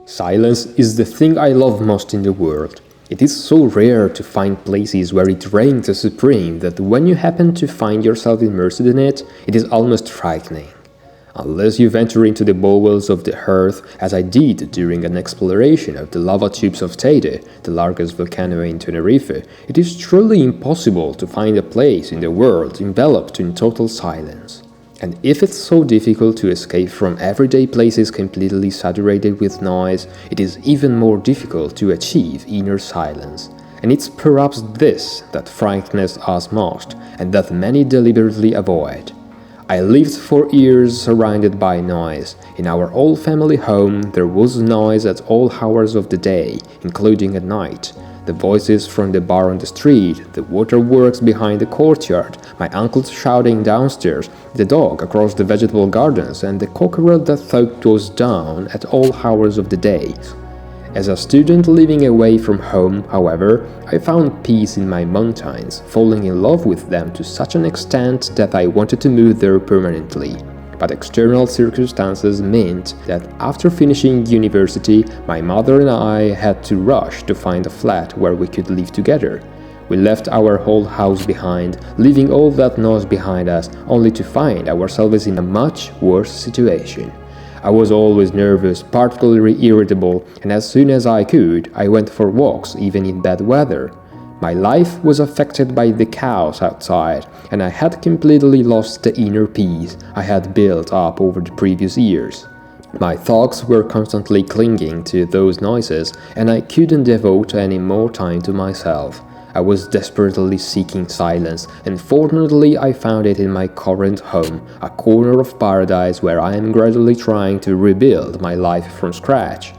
Silence is the thing I love most in the world. It is so rare to find places where it reigns supreme that when you happen to find yourself immersed in it, it is almost frightening. Unless you venture into the bowels of the earth, as I did during an exploration of the lava tubes of Teide, the largest volcano in Tenerife, it is truly impossible to find a place in the world enveloped in total silence. And if it's so difficult to escape from everyday places completely saturated with noise, it is even more difficult to achieve inner silence. And it's perhaps this that frightens us most, and that many deliberately avoid. I lived for years surrounded by noise. In our old family home, there was noise at all hours of the day, including at night. The voices from the bar on the street, the waterworks behind the courtyard, my uncles shouting downstairs, the dog across the vegetable gardens, and the cockerel that thought was dawn at all hours of the day. As a student living away from home, however, I found peace in my mountains, falling in love with them to such an extent that I wanted to move there permanently. But external circumstances meant that after finishing university, my mother and I had to rush to find a flat where we could live together. We left our whole house behind, leaving all that noise behind us, only to find ourselves in a much worse situation. I was always nervous, particularly irritable, and as soon as I could, I went for walks, even in bad weather. My life was affected by the chaos outside, and I had completely lost the inner peace I had built up over the previous years. My thoughts were constantly clinging to those noises, and I couldn't devote any more time to myself. I was desperately seeking silence, and fortunately I found it in my current home, a corner of paradise where I am gradually trying to rebuild my life from scratch.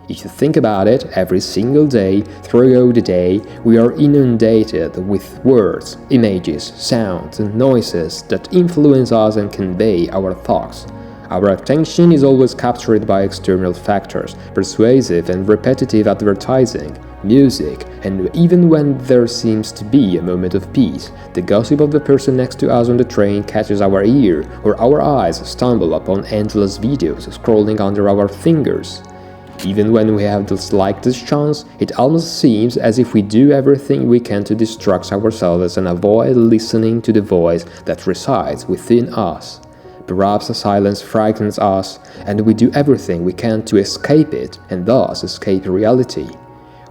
If you think about it, every single day, throughout the day, we are inundated with words, images, sounds, and noises that influence us and convey our thoughts. Our attention is always captured by external factors, persuasive and repetitive advertising, music, and even when there seems to be a moment of peace, the gossip of the person next to us on the train catches our ear, or our eyes stumble upon endless videos scrolling under our fingers. Even when we have the slightest chance, it almost seems as if we do everything we can to distract ourselves and avoid listening to the voice that resides within us. Perhaps silence frightens us, and we do everything we can to escape it, and thus escape reality.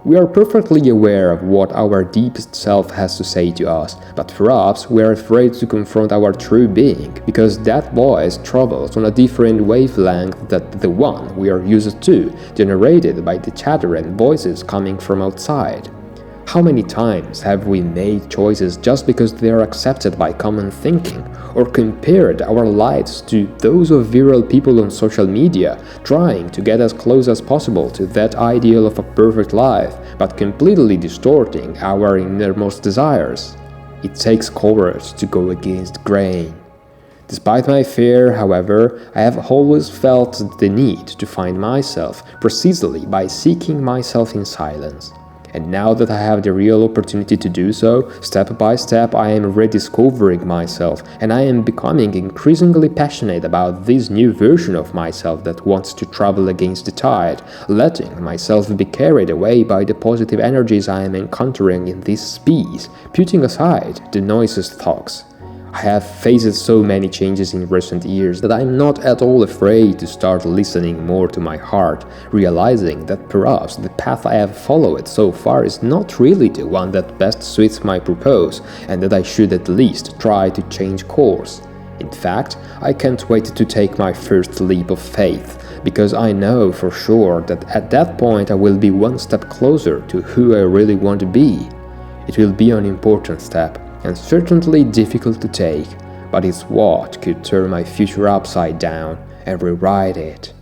We are perfectly aware of what our deepest self has to say to us, but perhaps we are afraid to confront our true being, because that voice travels on a different wavelength than the one we are used to, generated by the chatter and voices coming from outside. How many times have we made choices just because they are accepted by common thinking, or compared our lives to those of viral people on social media, trying to get as close as possible to that ideal of a perfect life, but completely distorting our innermost desires? It takes courage to go against the grain. Despite my fear, however, I have always felt the need to find myself precisely by seeking myself in silence. And now that I have the real opportunity to do so, step by step I am rediscovering myself, and I am becoming increasingly passionate about this new version of myself that wants to travel against the tide, letting myself be carried away by the positive energies I am encountering in this space, putting aside the noisiest thoughts. I have faced so many changes in recent years that I'm not at all afraid to start listening more to my heart, realizing that perhaps the path I have followed so far is not really the one that best suits my purpose, and that I should at least try to change course. In fact, I can't wait to take my first leap of faith, because I know for sure that at that point I will be one step closer to who I really want to be. It will be an important step, and certainly difficult to take, but it's what could turn my future upside down and rewrite it.